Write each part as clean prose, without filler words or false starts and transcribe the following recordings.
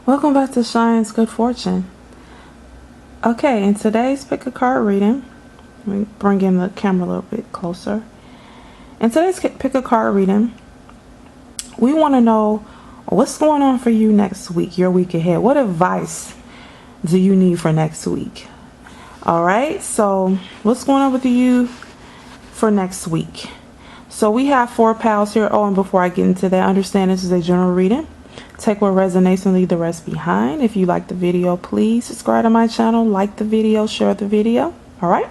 Welcome back to Shine's Good Fortune. Okay, in today's pick a card reading, let me bring in the camera a little bit closer. In today's pick a card reading, we want to know what's going on for you next week, your week ahead. What advice do you need for next week? Alright, so what's going on with you for next week? So we have 4 pals here. Oh, and before I get into that, understand this is a general reading. Take what resonates and leave the rest behind. If you like the video, please subscribe to my channel, like the video, share the video. All right.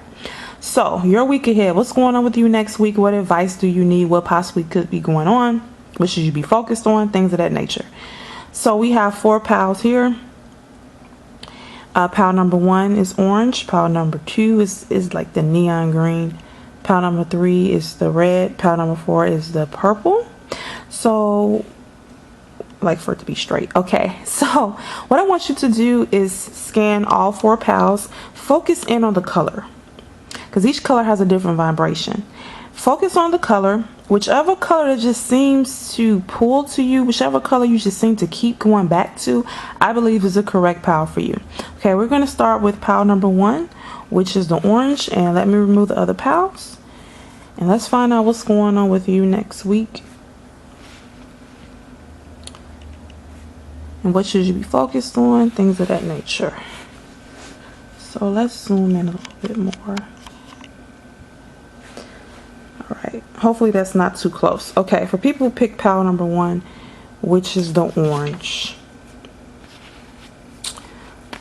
So your week ahead, what's going on with you next week? What advice do you need? What possibly could be going on? What should you be focused on? Things of that nature. So we have 4 pals here. Pal number 1 is orange. Pal number 2 is like the neon green. Pal number 3 is the red. Pal number 4 is the purple. So like for it to be straight. Okay, so what I want you to do is scan all 4 pals. Focus in on the color, because each color has a different vibration. Focus on the color, whichever color that just seems to pull to you, whichever color you just seem to keep going back to, I believe is the correct pal for you. Okay, we're going to start with pal number 1, which is the orange, and let me remove the other pals, and let's find out what's going on with you next week. And what should you be focused on? Things of that nature. So let's zoom in a little bit more. Alright. Hopefully that's not too close. Okay, for people who pick pal number 1, which is the orange.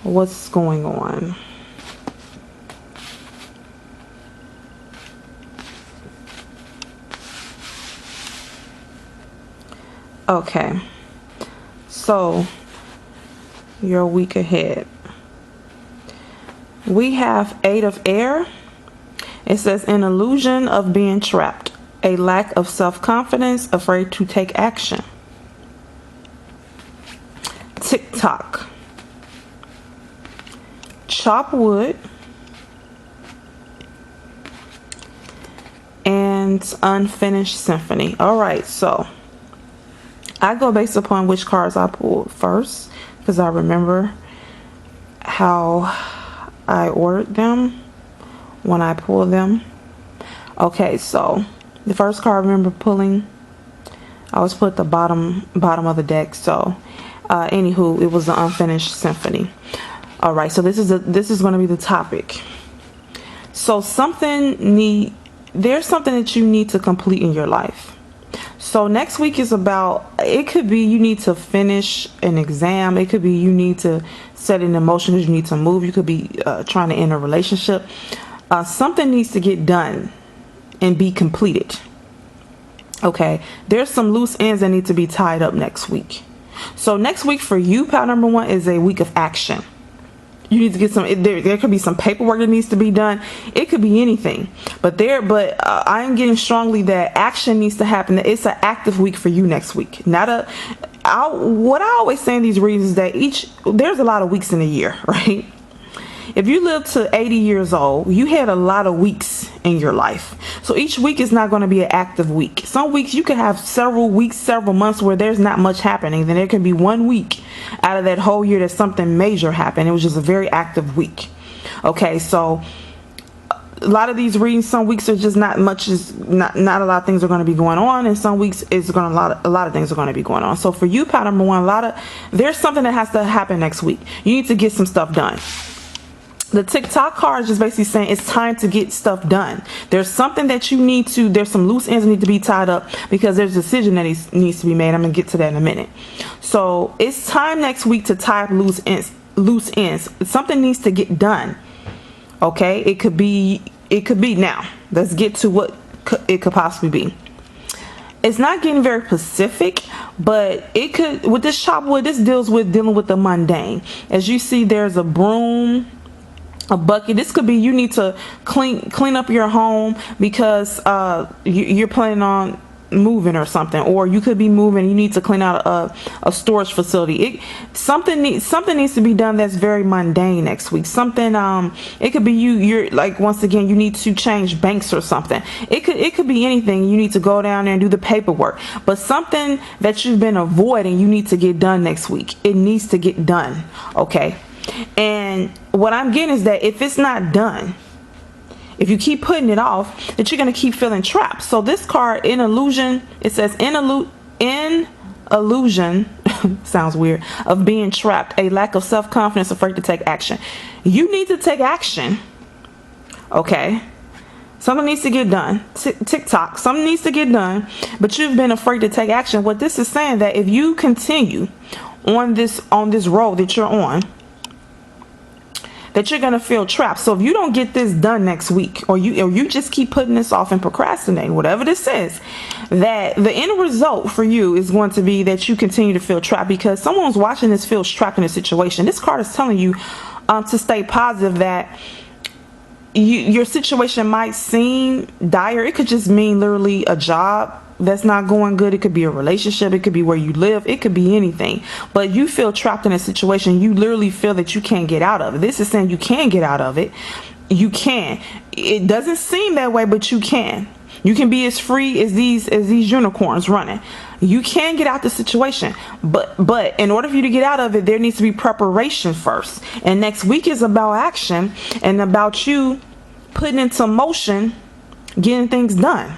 What's going on? Okay. So, your week ahead. We have 8 of air. It says an illusion of being trapped, a lack of self-confidence, afraid to take action. TikTok. Chop wood. And unfinished symphony. Alright, so I go based upon which cards I pulled first, because I remember how I ordered them when I pulled them. Okay, so the first card I remember pulling, I always put the bottom of the deck. So anywho, it was the unfinished symphony. All right, so this is going to be the topic. So there's something that you need to complete in your life. So next week is about, it could be you need to finish an exam. It could be you need to set an emotion because you need to move. You could be trying to end a relationship. Something needs to get done and be completed. Okay, there's some loose ends that need to be tied up next week. So next week for you, pal number 1, is a week of action. You need to get some, there could be some paperwork that needs to be done. It could be anything, but I am getting strongly that action needs to happen. It's an active week for you next week. What I always say in these readings is that there's a lot of weeks in a year, right? If you live to 80 years old, you had a lot of weeks in your life. So each week is not going to be an active week. Some weeks you could have several weeks, several months where there's not much happening. Then there can be 1 week out of that whole year that something major happened. It was just a very active week. Okay, so a lot of these readings, some weeks are just not a lot of things are going to be going on, and some weeks a lot of things are going to be going on. So for you, pal number 1, there's something that has to happen next week. You need to get some stuff done. The TikTok card is just basically saying it's time to get stuff done. There's something that you need to, there's some loose ends that need to be tied up because there's a decision that needs to be made. I'm going to get to that in a minute. So it's time next week to tie up loose ends. Something needs to get done. Okay, it could be now. Let's get to what it could possibly be. It's not getting very specific, but it could, with this chop wood, this deals with dealing with the mundane. As you see, there's a broom, a bucket. This could be you need to clean up your home because you're planning on moving or something, or you could be moving, you need to clean out a storage facility. Something needs to be done that's very mundane next week. Something it could be you're like, once again, you need to change banks or something. It could be anything. You need to go down there and do the paperwork, but something that you've been avoiding, you need to get done next week. It needs to get done. Okay. And what I'm getting is that if it's not done, if you keep putting it off, that you're going to keep feeling trapped. So this card, in illusion, it says in illusion sounds weird, of being trapped, a lack of self-confidence, afraid to take action. You need to take action. Okay. Something needs to get done. TikTok. Something needs to get done, but you've been afraid to take action. What this is saying, that if you continue on this road that you're on, that you're going to feel trapped. So if you don't get this done next week, or you just keep putting this off and procrastinating, whatever this is, that the end result for you is going to be that you continue to feel trapped, because someone's watching this feels trapped in a situation. This card is telling you to stay positive, that your situation might seem dire. It could just mean literally a job that's not going good. It could be a relationship. It could be where you live. It could be anything. But you feel trapped in a situation. You literally feel that you can't get out of it. This is saying you can get out of it. You can. It doesn't seem that way, but you can. You can be as free as these unicorns running. You can get out the situation, but in order for you to get out of it, there needs to be preparation first. And next week is about action and about you putting into motion, getting things done.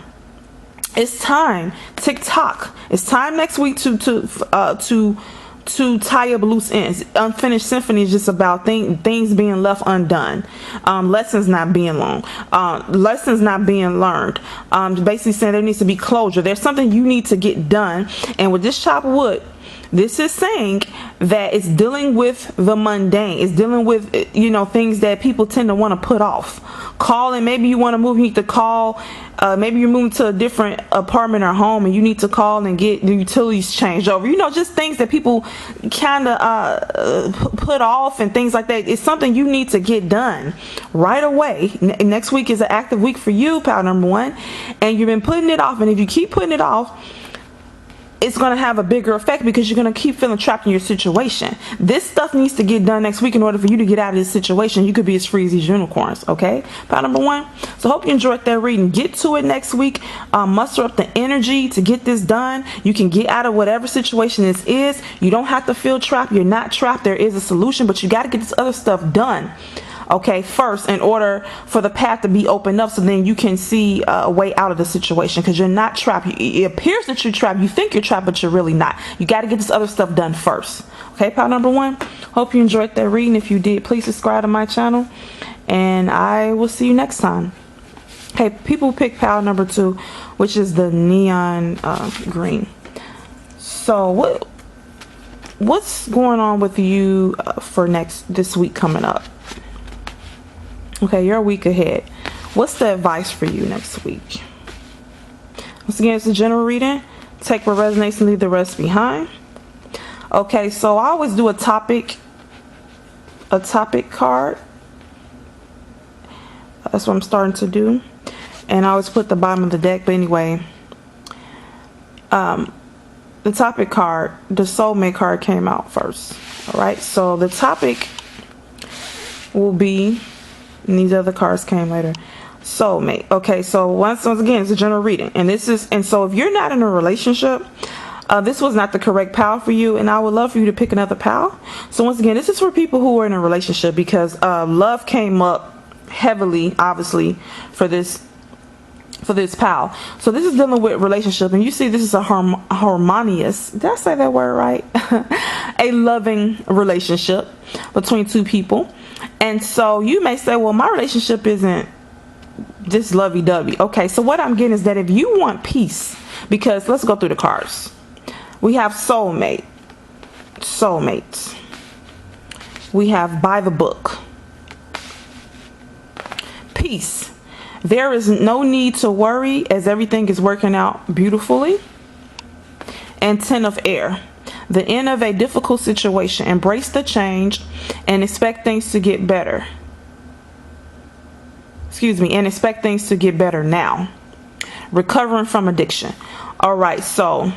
It's time. TikTok. It's time next week to tie up loose ends. Unfinished symphony is just about things being left undone, lessons not being learned, basically saying there needs to be closure. There's something you need to get done. And with this chop of wood, this is saying that it's dealing with the mundane. It's dealing with, things that people tend to want to put off. Calling, maybe you want to move, you need to call. Maybe you're moving to a different apartment or home, and you need to call and get the utilities changed over. Just things that people kind of put off and things like that. It's something you need to get done right away. Next week is an active week for you, pal number one, and you've been putting it off. And if you keep putting it off, it's going to have a bigger effect, because you're going to keep feeling trapped in your situation. This stuff needs to get done next week in order for you to get out of this situation. You could be as free as these unicorns. Okay, part number one. So hope you enjoyed that reading. Get to it next week. Muster up the energy to get this done. You can get out of whatever situation this is. You don't have to feel trapped. You're not trapped. There is a solution, but you got to get this other stuff done. Okay, first, in order for the path to be opened up, so then you can see a way out of the situation, because you're not trapped. It appears that you're trapped. You think you're trapped, but you're really not. You got to get this other stuff done first. Okay, pile number one. Hope you enjoyed that reading. If you did, please subscribe to my channel, and I will see you next time. Okay, people pick pile number two, which is the neon green. So what's going on with you for this week coming up? Okay, you're a week ahead. What's the advice for you next week? Once again, it's a general reading. Take what resonates and leave the rest behind. Okay, so I always do a topic card. That's what I'm starting to do. And I always put the bottom of the deck. But anyway, the topic card, the soulmate card, came out first. All right, so the topic will be, and these other cards came later, soulmate. Okay, so once again, it's a general reading, and so if you're not in a relationship, this was not the correct pal for you, and I would love for you to pick another pal. So once again, this is for people who are in a relationship, because love came up heavily, obviously, for this pal. So this is dealing with relationship, and you see this is a harmonious, did I say that word right? A loving relationship between two people. And so you may say, well, my relationship isn't just lovey-dovey. Okay, so what I'm getting is that if you want peace, because let's go through the cards. We have soulmates. We have by the book. Peace. There is no need to worry, as everything is working out beautifully. And 10 of air. The end of a difficult situation. Embrace the change and expect things to get better. And expect things to get better now. Recovering from addiction. All right, so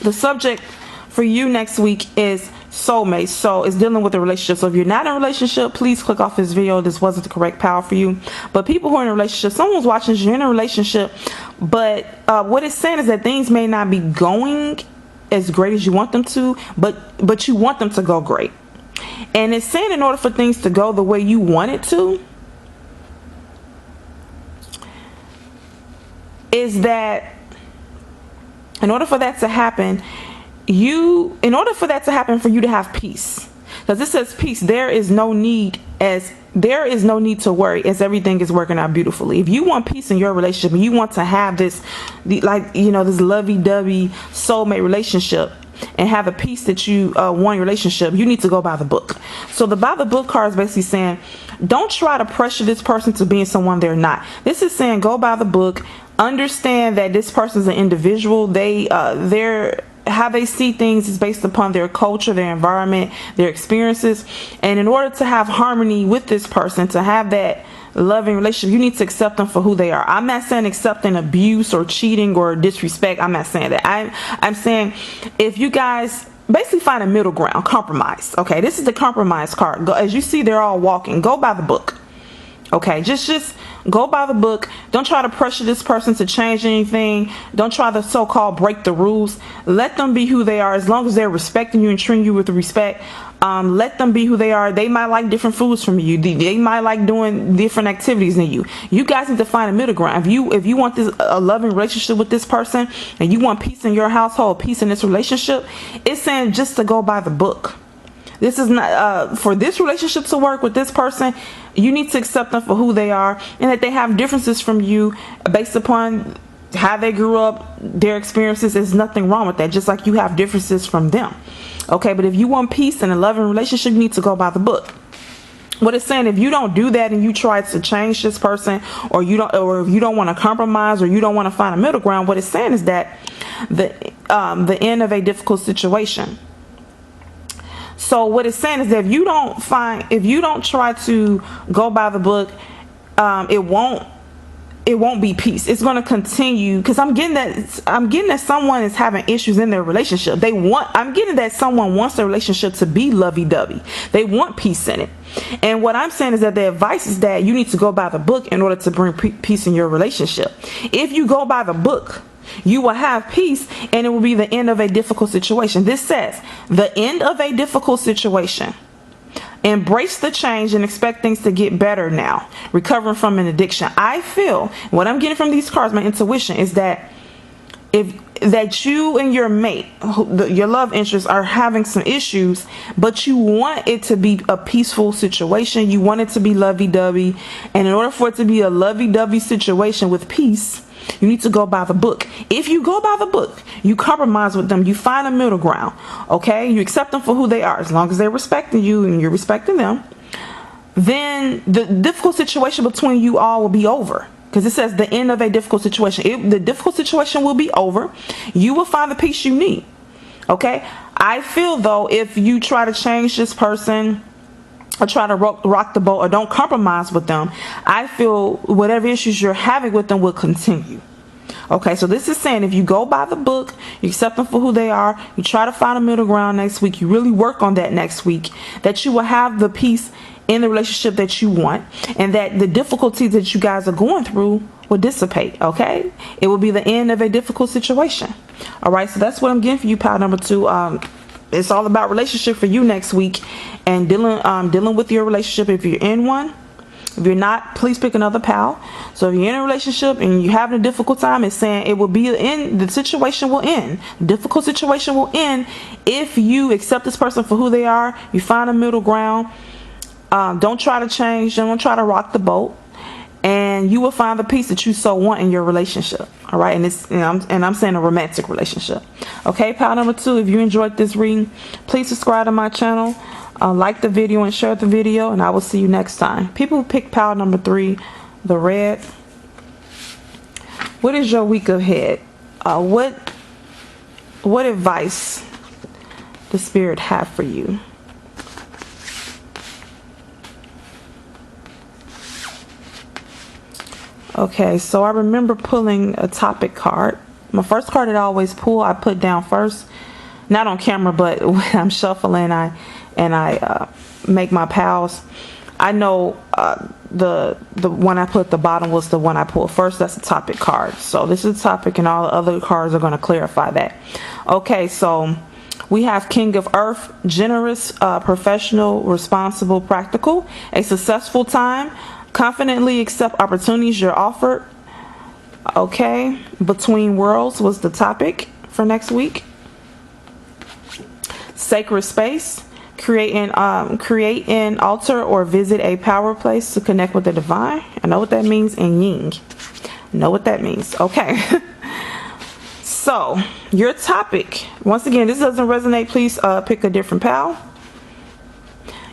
the subject for you next week is soulmates. So it's dealing with a relationship. So if you're not in a relationship, please click off this video. This wasn't the correct power for you. But people who are in a relationship, someone's watching, you're in a relationship, but what it's saying is that things may not be going as great as you want them to, but you want them to go great. And it's saying in order for things to go the way you want it to, is that in order for that to happen, for you to have peace, because it says peace, there is no need to worry as everything is working out beautifully. If you want peace in your relationship and you want to have this this lovey-dovey soulmate relationship and have a peace that you want in your relationship, you need to go by the book. So the by the book card is basically saying, don't try to pressure this person to being someone they're not. This is saying go by the book. Understand that this person is an individual. How they see things is based upon their culture, their environment, their experiences. And in order to have harmony with this person, to have that loving relationship, you need to accept them for who they are. I'm not saying accepting abuse or cheating or disrespect. I'm not saying that. I'm saying if you guys basically find a middle ground, compromise. Okay, this is the compromise card. As you see, they're all walking. Go by the book. Okay, just go by the book. Don't try to pressure this person to change anything. Don't try to so-called break the rules. Let them be who they are. As long as they're respecting you and treating you with respect, let them be who they are. They might like different foods from you. They might like doing different activities than you. You guys need to find a middle ground. If you want a loving relationship with this person and you want peace in your household, peace in this relationship, it's saying just to go by the book. This is not for this relationship to work with this person. You need to accept them for who they are, and that they have differences from you based upon how they grew up, their experiences. There's nothing wrong with that, just like you have differences from them. Okay, but if you want peace in a loving relationship, you need to go by the book. What it's saying, if you don't do that and you try to change this person, or if you don't want to compromise, or you don't want to find a middle ground, what it's saying is that the end of a difficult situation. So what it's saying is that if you don't try to go by the book, it won't be peace. It's going to continue, because I'm getting that someone is having issues in their relationship. I'm getting that someone wants their relationship to be lovey-dovey. They want peace in it. And what I'm saying is that the advice is that you need to go by the book in order to bring peace in your relationship. If you go by the book, you will have peace, and it will be the end of a difficult situation. This says the end of a difficult situation. Embrace the change and expect things to get better now. Recovering from an addiction. I feel what I'm getting from these cards, my intuition, is that that you and your mate, your love interest, are having some issues, but you want it to be a peaceful situation. You want it to be lovey-dovey, and in order for it to be a lovey-dovey situation with peace, you need to go by the book. If you go by the book, you compromise with them, you find a middle ground, okay? You accept them for who they are. As long as they're respecting you and you're respecting them, then the difficult situation between you all will be over. Because it says the end of a difficult situation. The difficult situation will be over. You will find the peace you need, okay? I feel, though, if you try to change this person, or try to rock the boat, or don't compromise with them, I feel whatever issues you're having with them will continue. Okay, so this is saying if you go by the book, you accept them for who they are, you try to find a middle ground next week, you really work on that next week, that you will have the peace in the relationship that you want, and that the difficulties that you guys are going through will dissipate. Okay, it will be the end of a difficult situation. All right, so that's what I'm getting for you, pal number 2. It's all about relationship for you next week, and dealing with your relationship. If you're in one, if you're not, please pick another pal. So if you're in a relationship and you're having a difficult time, it's saying it will be the situation will end. The difficult situation will end if you accept this person for who they are. You find a middle ground. Don't try to change. Don't try to rock the boat, and you will find the peace that you so want in your relationship. All right, and I'm saying a romantic relationship. Okay, pal number 2, if you enjoyed this reading, please subscribe to my channel, like the video, and share the video, and I will see you next time. People who pick pal number 3, the red. What is your week ahead? What advice the Spirit have for you? Okay, so I remember pulling a topic card My first card that I always pull, I put down first. Not on camera, but when I'm shuffling, I make my piles. I know the one I put at the bottom was the one I pulled first. That's the topic card. So this is the topic, and all the other cards are going to clarify that. Okay, so we have King of Earth, generous, professional, responsible, practical, a successful time, confidently accept opportunities you're offered. Okay, Between Worlds was the topic for next week. Sacred space, create an altar or visit a power place to connect with the divine. I know what that means in Yin. Know what that means. Okay. So your topic, once again, this doesn't resonate, please pick a different pal.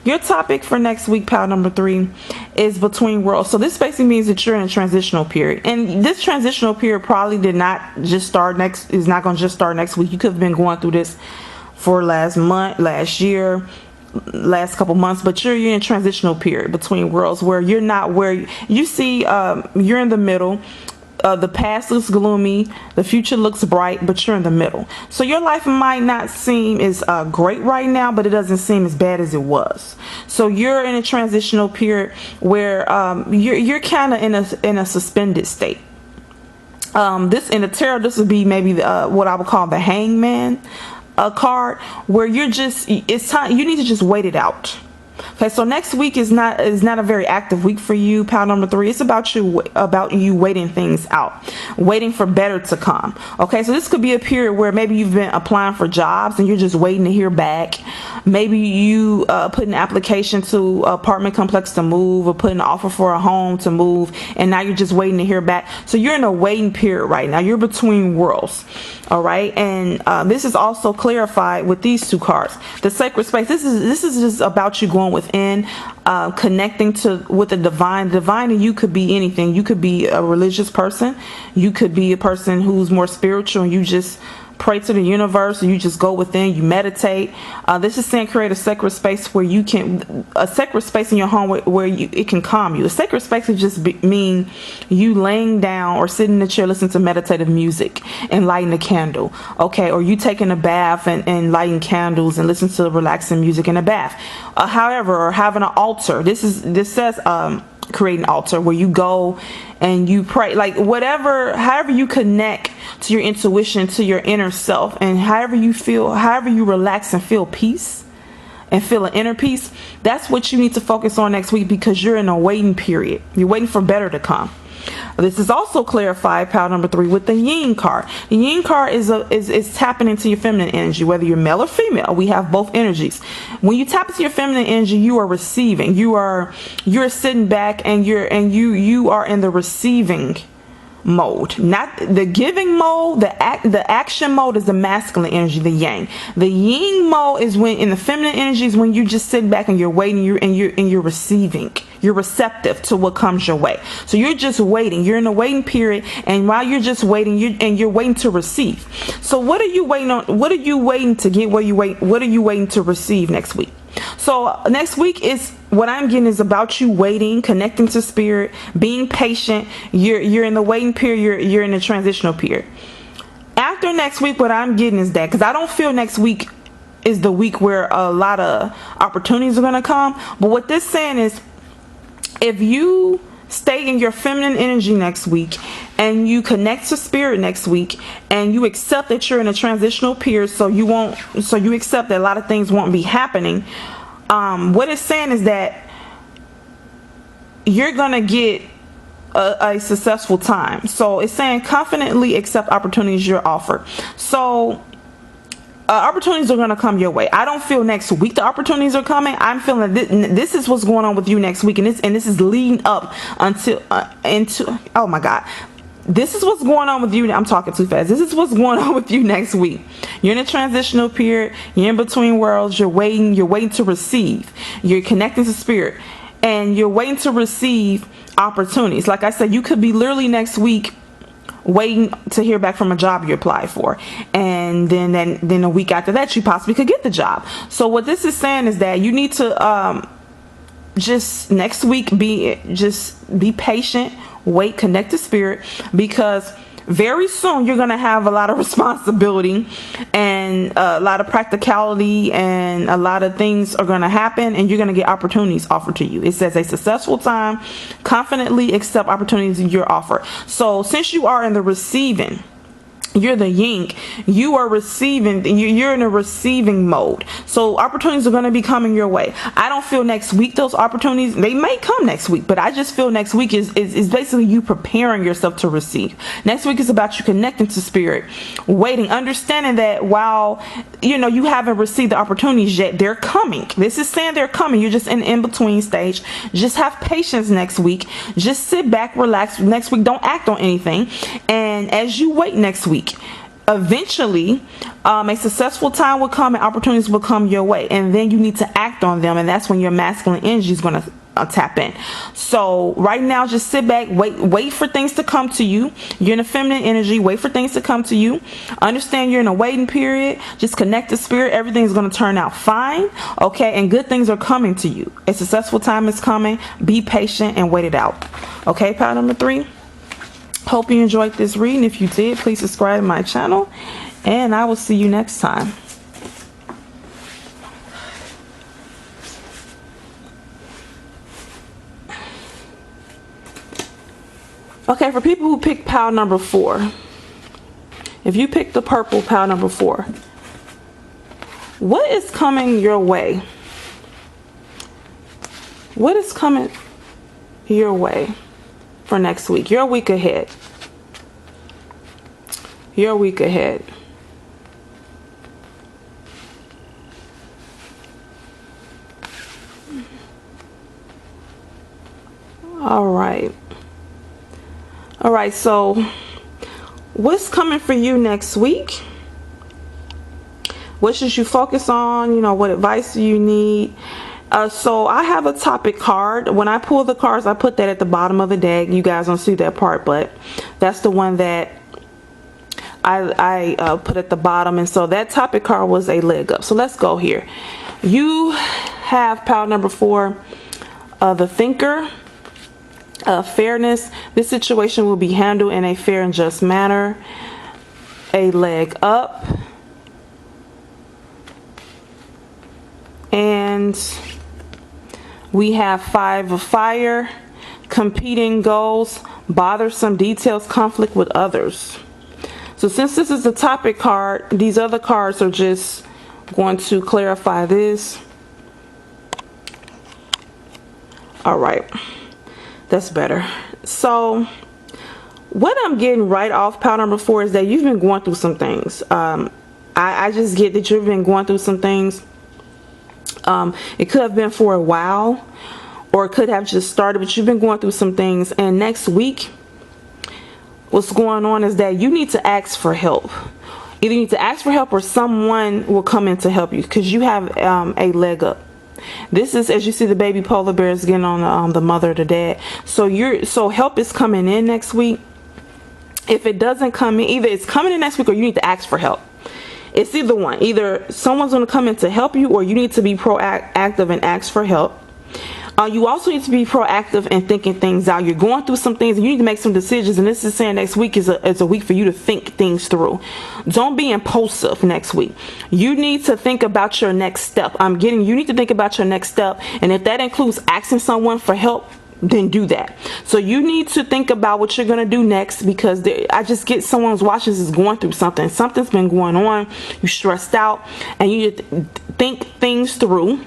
Your topic for next week, pal number 3, is Between Worlds. So this basically means that you're in a transitional period, and this transitional period probably is not going to just start next week. You could have been going through this for last month, last year, last couple months, but you're in a transitional period, Between Worlds, where you're not where you see you're in the middle. The past looks gloomy, the future looks bright, but you're in the middle. So your life might not seem as great right now, but it doesn't seem as bad as it was. So you're in a transitional period where you're kind of in a suspended state. This in the tarot, this would be maybe what I would call the Hangman card, where it's time, you need to just wait it out. Okay, so next week is not a very active week for you, pal number 3. It's about you waiting things out, waiting for better to come. Okay, so this could be a period where maybe you've been applying for jobs and you're just waiting to hear back. Maybe you put an application to an apartment complex to move, or put an offer for a home to move, and now you're just waiting to hear back. So you're in a waiting period right now. You're between worlds. All right, and this is also clarified with these 2 cards. The sacred space. This is just about you going within, connecting with the divine. Divine in you could be anything. You could be a religious person. You could be a person who's more spiritual, and you just pray to the universe, and you just go within, you meditate. This is saying create a sacred space where you can, a sacred space in your home where it can calm you. A sacred space would just mean you laying down or sitting in a chair listening to meditative music and lighting a candle. Okay, or you taking a bath and lighting candles and listening to relaxing music in a bath. However, or having an altar. This says create an altar where you go and you pray, like however you connect to your intuition, to your inner self, and however you relax and feel peace and feel an inner peace. That's what you need to focus on next week, because you're in a waiting period. You're waiting for better to come. This is also clarified, pal number 3, with the Yin card. The Yin card is tapping into your feminine energy, whether you're male or female. We have both energies. When you tap into your feminine energy, you are receiving. You're sitting back and you are in the receiving mode, not the giving mode. The action mode is the masculine energy, the yang. The yin mode is when, in the feminine energy, is when you just sit back and you're waiting, you're receiving. You're receptive to what comes your way. So you're just waiting. You're in a waiting period, and while you're just waiting, you're waiting to receive. So what are you waiting on? What are you waiting to get? What are you waiting to receive next week? So next week is what I'm getting is about you waiting, connecting to spirit, being patient. You're in the waiting period. You're in a transitional period. After next week, what I'm getting is that, because I don't feel next week is the week where a lot of opportunities are going to come. But what this saying is, if you stay in your feminine energy next week and you connect to spirit next week and you accept that you're in a transitional period, so you accept that a lot of things won't be happening, what it's saying is that you're gonna get a successful time. So it's saying confidently accept opportunities you're offered. So opportunities are going to come your way. I don't feel next week the opportunities are coming. I'm feeling this is what's going on with you next week, and this is leading up until into, oh my God, this is what's going on with you. I'm talking too fast. This is what's going on with you next week. You're in a transitional period. You're in between worlds. You're waiting to receive. You're connecting to spirit, and you're waiting to receive opportunities. Like I said, you could be literally next week waiting to hear back from a job you applied for, and then a week after that you possibly could get the job. So what this is saying is that you need to just next week be patient, wait, connect to spirit, because very soon you're going to have a lot of responsibility and a lot of practicality, and a lot of things are going to happen, and you're going to get opportunities offered to you. It says a successful time, confidently accept opportunities you're offered. So since you are in the receiving, you're the yin, you are receiving, you're in a receiving mode, so opportunities are going to be coming your way. I don't feel next week those opportunities, they may come next week, but I just feel next week is basically you preparing yourself to receive. Next week is about you connecting to spirit, waiting, understanding that while you haven't received the opportunities yet, they're coming. This is saying they're coming. You're just in between stage. Just have patience next week. Just sit back, relax. Next week, don't act on anything, and as you wait next week, eventually a successful time will come and opportunities will come your way, and then you need to act on them, and that's when your masculine energy is going to tap in. So right now, just sit back, wait for things to come to you. You're in a feminine energy, wait for things to come to you. Understand you're in a waiting period. Just connect to spirit. Everything's going to turn out fine, okay? And good things are coming to you. A successful time is coming. Be patient and wait it out. Okay, pile number 3. Hope you enjoyed this reading. If you did, please subscribe to my channel, and I will see you next time. Okay, for people who picked pile number 4, if you picked the purple pile number 4, what is coming your way? What is coming your way for next week? You're a week ahead. You're a week ahead. All right. All right, so what's coming for you next week? What should you focus on? What advice do you need? So I have a topic card. When I pull the cards, I put that at the bottom of the deck. You guys don't see that part, but that's the one that I put at the bottom. And so that topic card was a leg up. So let's go here. You have pile number 4, the thinker, fairness. This situation will be handled in a fair and just manner. A leg up. And we have 5 of fire, competing goals, bothersome details, conflict with others. So since this is the topic card, these other cards are just going to clarify this. All right, that's better. So what I'm getting right off pile number 4 is that you've been going through some things. I just get that you've been going through some things. It could have been for a while, or it could have just started, but you've been going through some things. And next week, what's going on is that you need to ask for help. Either you need to ask for help, or someone will come in to help you, because you have a leg up. This is, as you see, the baby polar bear is getting on the mother or the dad. So help is coming in next week. If it doesn't come in, either it's coming in next week, or you need to ask for help. It's either one. Either someone's going to come in to help you, or you need to be proactive and ask for help. You also need to be proactive and thinking things out. You're going through some things, and you need to make some decisions. And this is saying next week is a week for you to think things through. Don't be impulsive next week. You need to think about your next step. You need to think about your next step. And if that includes asking someone for help, then do that. So you need to think about what you're going to do next, because I just get someone's watching is going through something. Something's been going on. You're stressed out, and you need to think things through.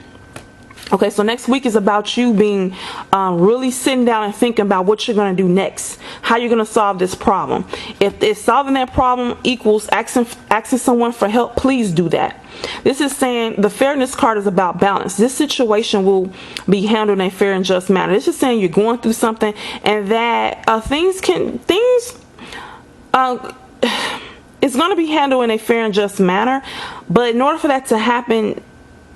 Okay, so next week is about you being really sitting down and thinking about what you're going to do next, how you're going to solve this problem. If solving that problem equals asking someone for help, please do that. This is saying the fairness card is about balance. This situation will be handled in a fair and just manner. This is saying you're going through something, and that it's going to be handled in a fair and just manner. But in order for that to happen,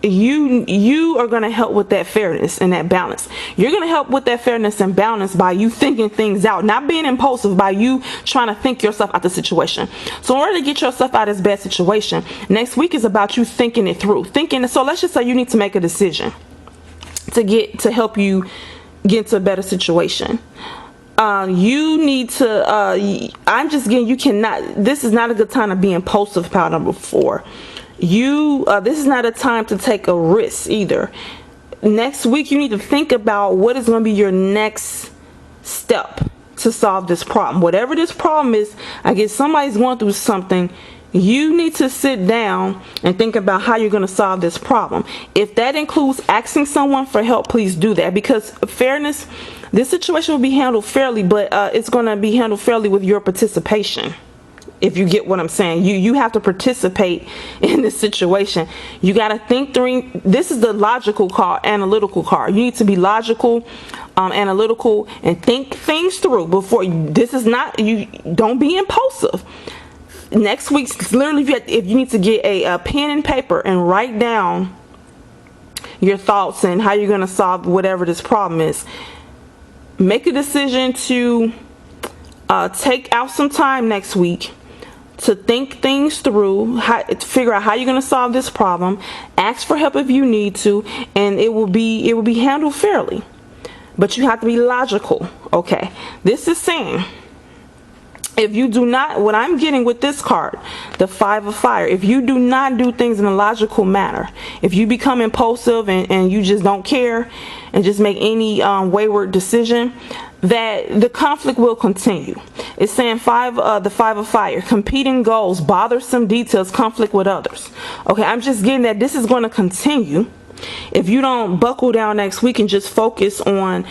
you are going to help with that fairness and that balance. You're going to help with that fairness and balance by you thinking things out, not being impulsive, by you trying to think yourself out the situation. So in order to get yourself out of this bad situation, next week is about you thinking it through. So let's just say you need to make a decision to help you get to a better situation. You need to, I'm just getting, you cannot, this is not a good time to be impulsive, pile number 4. This is not a time to take a risk either. Next week, you need to think about what is going to be your next step to solve this problem. Whatever this problem is, I guess somebody's going through something. You need to sit down and think about how you're going to solve this problem. If that includes asking someone for help, please do that, because fairness, this situation will be handled fairly, but it's going to be handled fairly with your participation. If you get what I'm saying, you have to participate in this situation. You got to think through. This is the logical card, analytical card. You need to be logical, analytical, and think things through before. This is not, you don't be impulsive. Next week's literally, if you need to get a pen and paper and write down your thoughts and how you're going to solve whatever this problem is. Make a decision to take out some time next week to think things through, to figure out how you're going to solve this problem. Ask for help if you need to, and it will be handled fairly. But you have to be logical. Okay, this is saying, if you do not, what I'm getting with this card, the 5 of fire, if you do not do things in a logical manner, if you become impulsive and you just don't care and just make any wayward decision, that the conflict will continue. It's saying the 5 of fire, competing goals, bothersome details, conflict with others. Okay, I'm just getting that this is going to continue if you don't buckle down next week and just focus on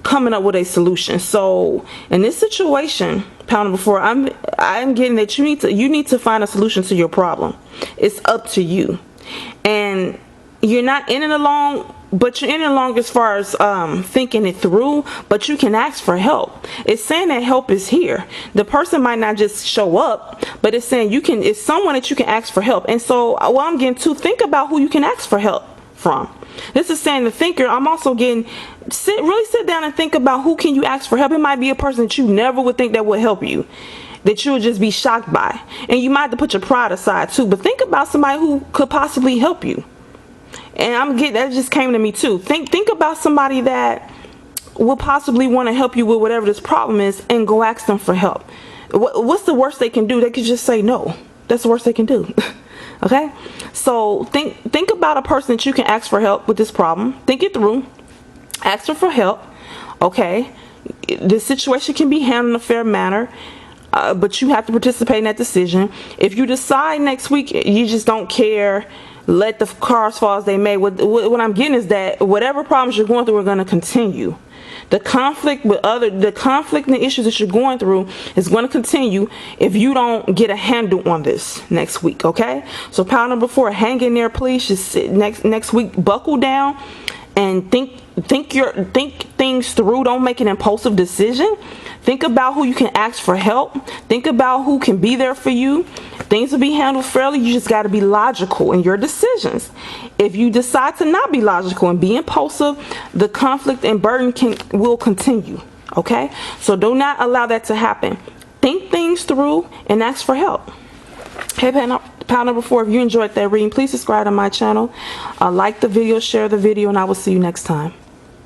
coming up with a solution. So in this situation, pound number 4, I'm getting that you need to find a solution to your problem. It's up to you, and you're not in it alone, but you're in it along as far as thinking it through. But you can ask for help. It's saying that help is here. The person might not just show up, but it's saying it's someone that you can ask for help. And so what I'm getting to, think about who you can ask for help from. This is saying the thinker. I'm also getting, really sit down and think about who can you ask for help. It might be a person that you never would think that would help you, that you would just be shocked by, and you might have to put your pride aside too. But think about somebody who could possibly help you. And I'm getting, that just came to me too. Think about somebody that will possibly want to help you with whatever this problem is, and go ask them for help. What's the worst they can do? They could just say no. That's the worst they can do. Okay, so think about a person that you can ask for help with this problem. Think it through. Ask them for help. Okay, this situation can be handled in a fair manner, but you have to participate in that decision. If you decide next week you just don't care, let the cards fall as they may. What I'm getting is that whatever problems you're going through are going to continue. The conflict and the issues that you're going through is going to continue if you don't get a handle on this next week. Okay, so pile number 4, hang in there, please. Just sit next week, buckle down and think things through. Don't make an impulsive decision. Think about who you can ask for help. Think about who can be there for you. Things will be handled fairly. You just got to be logical in your decisions. If you decide to not be logical and be impulsive, the conflict and burden will continue. Okay, so do not allow that to happen. Think things through and ask for help. Hey, pile number 4, if you enjoyed that reading, please subscribe to my channel, like the video, share the video, and I will see you next time.